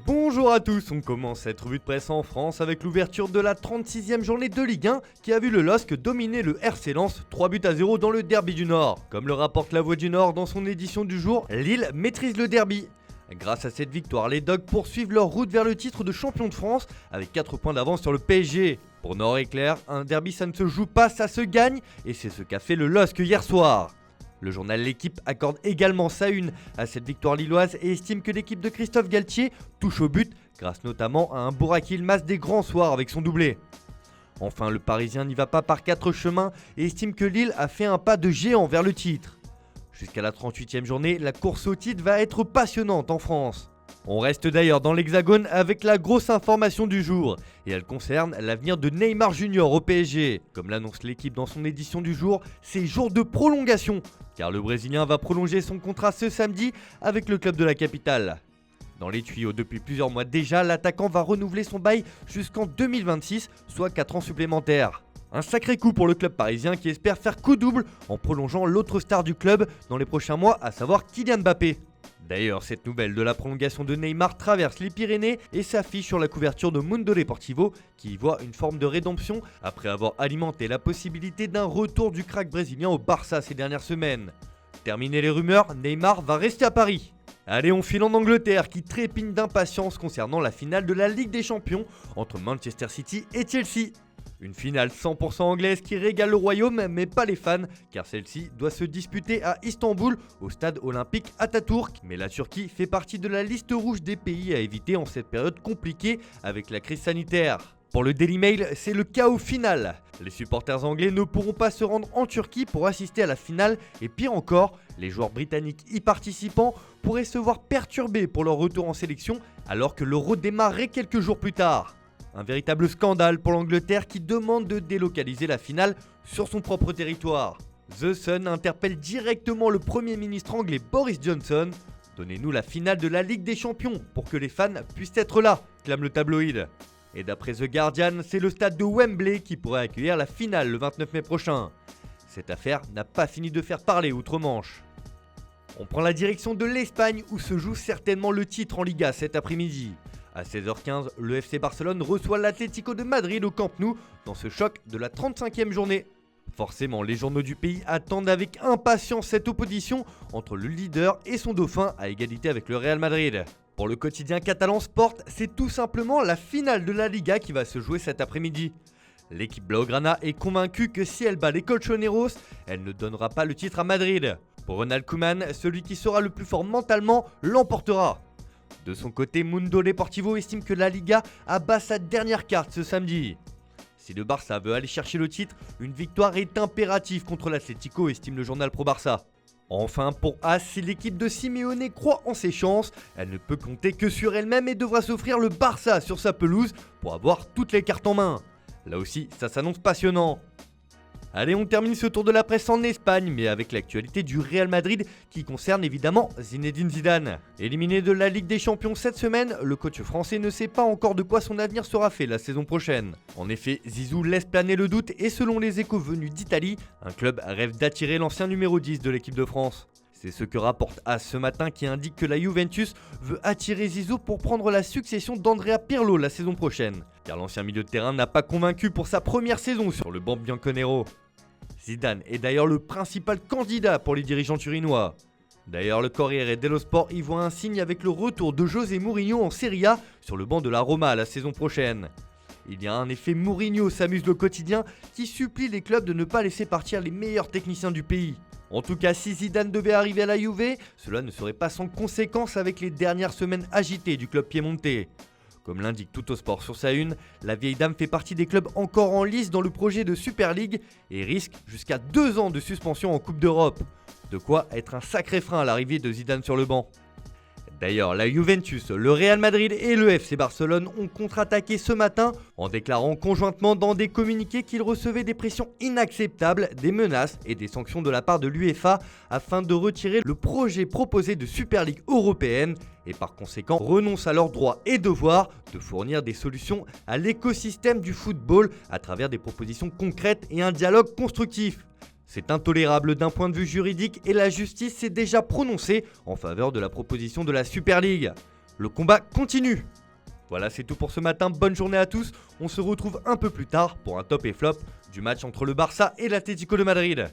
Bonjour à tous, on commence cette revue de presse en France avec l'ouverture de la 36e journée de Ligue 1 qui a vu le LOSC dominer le RC Lens 3-0 dans le derby du Nord. Comme le rapporte La Voix du Nord dans son édition du jour, Lille maîtrise le derby. Grâce à cette victoire, les Dogs poursuivent leur route vers le titre de champion de France avec 4 points d'avance sur le PSG. Pour Nord et Clair, un derby ça ne se joue pas, ça se gagne et c'est ce qu'a fait le LOSC hier soir. Le journal L'Équipe accorde également sa une à cette victoire lilloise et estime que l'équipe de Christophe Galtier touche au but grâce notamment à un Burak Yilmaz des grands soirs avec son doublé. Enfin, le Parisien n'y va pas par 4 chemins et estime que Lille a fait un pas de géant vers le titre. Jusqu'à la 38e journée, la course au titre va être passionnante en France. On reste d'ailleurs dans l'Hexagone avec la grosse information du jour et elle concerne l'avenir de Neymar Junior au PSG. Comme l'annonce L'Équipe dans son édition du jour, c'est jour de prolongation car le Brésilien va prolonger son contrat ce samedi avec le club de la capitale. Dans les tuyaux depuis plusieurs mois déjà, l'attaquant va renouveler son bail jusqu'en 2026, soit 4 ans supplémentaires. Un sacré coup pour le club parisien qui espère faire coup double en prolongeant l'autre star du club dans les prochains mois, à savoir Kylian Mbappé. D'ailleurs, cette nouvelle de la prolongation de Neymar traverse les Pyrénées et s'affiche sur la couverture de Mundo Deportivo qui y voit une forme de rédemption après avoir alimenté la possibilité d'un retour du crack brésilien au Barça ces dernières semaines. Terminé les rumeurs, Neymar va rester à Paris. Allez, on file en Angleterre qui trépigne d'impatience concernant la finale de la Ligue des Champions entre Manchester City et Chelsea. Une finale 100% anglaise qui régale le royaume mais pas les fans car celle-ci doit se disputer à Istanbul au stade olympique Atatürk. Mais la Turquie fait partie de la liste rouge des pays à éviter en cette période compliquée avec la crise sanitaire. Pour le Daily Mail, c'est le chaos final. Les supporters anglais ne pourront pas se rendre en Turquie pour assister à la finale et pire encore, les joueurs britanniques y participant pourraient se voir perturbés pour leur retour en sélection alors que l'Euro démarrerait quelques jours plus tard. Un véritable scandale pour l'Angleterre qui demande de délocaliser la finale sur son propre territoire. The Sun interpelle directement le Premier ministre anglais Boris Johnson. Donnez-nous la finale de la Ligue des Champions pour que les fans puissent être là, clame le tabloïd. Et d'après The Guardian, c'est le stade de Wembley qui pourrait accueillir la finale le 29 mai prochain. Cette affaire n'a pas fini de faire parler outre-Manche. On prend la direction de l'Espagne où se joue certainement le titre en Liga cet après-midi. À 16h15, le FC Barcelone reçoit l'Atlético de Madrid au Camp Nou dans ce choc de la 35e journée. Forcément, les journaux du pays attendent avec impatience cette opposition entre le leader et son dauphin à égalité avec le Real Madrid. Pour le quotidien catalan Sport, c'est tout simplement la finale de la Liga qui va se jouer cet après-midi. L'équipe Blaugrana est convaincue que si elle bat les Colchoneros, elle ne donnera pas le titre à Madrid. Pour Ronald Koeman, celui qui sera le plus fort mentalement l'emportera. De son côté, Mundo Deportivo estime que la Liga abat sa dernière carte ce samedi. Si le Barça veut aller chercher le titre, une victoire est impérative contre l'Atlético, estime le journal Pro Barça. Enfin, pour AS, si l'équipe de Simeone croit en ses chances, elle ne peut compter que sur elle-même et devra s'offrir le Barça sur sa pelouse pour avoir toutes les cartes en main. Là aussi, ça s'annonce passionnant. Allez, on termine ce tour de la presse en Espagne, mais avec l'actualité du Real Madrid qui concerne évidemment Zinedine Zidane. Éliminé de la Ligue des Champions cette semaine, le coach français ne sait pas encore de quoi son avenir sera fait la saison prochaine. En effet, Zizou laisse planer le doute et selon les échos venus d'Italie, un club rêve d'attirer l'ancien numéro 10 de l'équipe de France. C'est ce que rapporte AS ce matin qui indique que la Juventus veut attirer Zizou pour prendre la succession d'Andrea Pirlo la saison prochaine. Car l'ancien milieu de terrain n'a pas convaincu pour sa première saison sur le banc bianconero. Zidane est d'ailleurs le principal candidat pour les dirigeants turinois. D'ailleurs, le Corriere dello Sport y voit un signe avec le retour de José Mourinho en Serie A sur le banc de la Roma la saison prochaine. Il y a un effet Mourinho s'amuse le quotidien qui supplie les clubs de ne pas laisser partir les meilleurs techniciens du pays. En tout cas, si Zidane devait arriver à la Juve, cela ne serait pas sans conséquence avec les dernières semaines agitées du club piémontais. Comme l'indique Tuttosport sur sa une, la vieille dame fait partie des clubs encore en lice dans le projet de Super League et risque jusqu'à 2 ans de suspension en Coupe d'Europe. De quoi être un sacré frein à l'arrivée de Zidane sur le banc. D'ailleurs, la Juventus, le Real Madrid et le FC Barcelone ont contre-attaqué ce matin en déclarant conjointement dans des communiqués qu'ils recevaient des pressions inacceptables, des menaces et des sanctions de la part de l'UEFA afin de retirer le projet proposé de Super League européenne et par conséquent renoncent à leurs droits et devoirs de fournir des solutions à l'écosystème du football à travers des propositions concrètes et un dialogue constructif. C'est intolérable d'un point de vue juridique et la justice s'est déjà prononcée en faveur de la proposition de la Super League. le combat continue. Voilà, c'est tout pour ce matin, bonne journée à tous, on se retrouve un peu plus tard pour un top et flop du match entre le Barça et l'Atlético de Madrid.